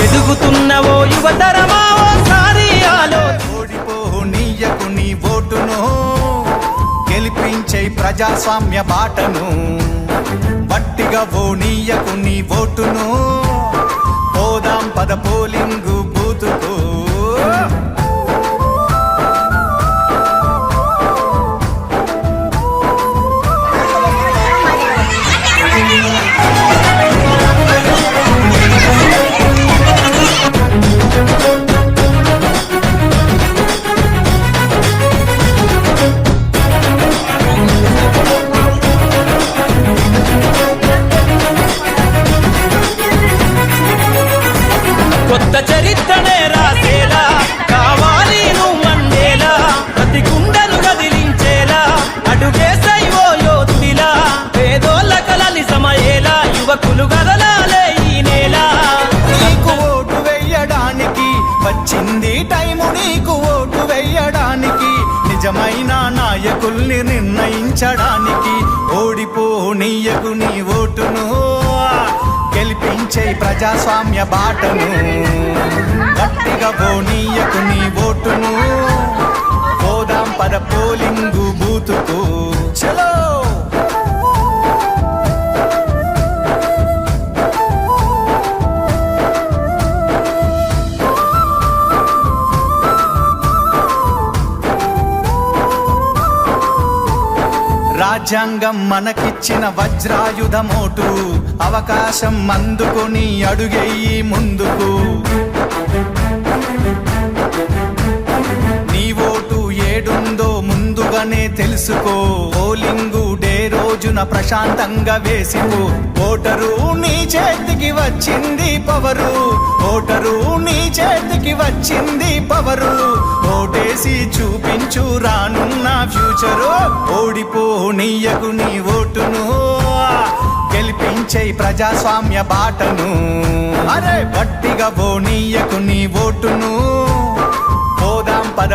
ఎదుగుతున్నవో యువతరమా ఓసారి ఓడిపోనీయకు నీ ఓటును, గెలిపించే ప్రజాస్వామ్య బాటను. వట్టిగా ఓనీయకు నీ ఓటును, పోదాం పద పోలింగు బూతుకు. కొత్త చరిత్రనే రాసేలా కావాలి నువ్వు అందేలా, ప్రతి గుండెను కదిలించేలా అడుగేసై ఓ యోధుడిలా, పేదోళ్ళ కలలి సమయేలా యువకులు కదలాలే ఈ నేల. నీకు ఓటు వెయ్యడానికి వచ్చింది టైము, నీకు ఓటు వెయ్యడానికి నిజమైన నాయకుల్ని నిర్ణయించడానికి. ఓడిపోనీయకు నీ ఓటును, గెలిపించే ప్రజాస్వామ్య బాటను. గట్టిగా పోనీయకు నీ ఓటును, పోదాం పద పోలింగు బూతుకు. చలో రాజ్యాంగం మనకిచ్చిన వజ్రాయుధమోటు, అవకాశం అందుకొని అడుగెయ్యి ముందుకు. నీ ఓటు ఏడుందో ముందుగానే తెలుసుకో, పోలింగు డే రోజున ప్రశాంతంగా వేసిపో. ఓటరు నీ చేతికి వచ్చింది పవరు, ఓటరు నీ చేతికి వచ్చింది పవరు. ఓటేసి చూపించు రానున్న ఫ్యూచరు. ఓడిపోనీయకు నీ ఓటును, గెలిపించే ప్రజాస్వామ్య బాటను. అరే వట్టిగా పోనీయకు నీ ఓటును, పోదాం పద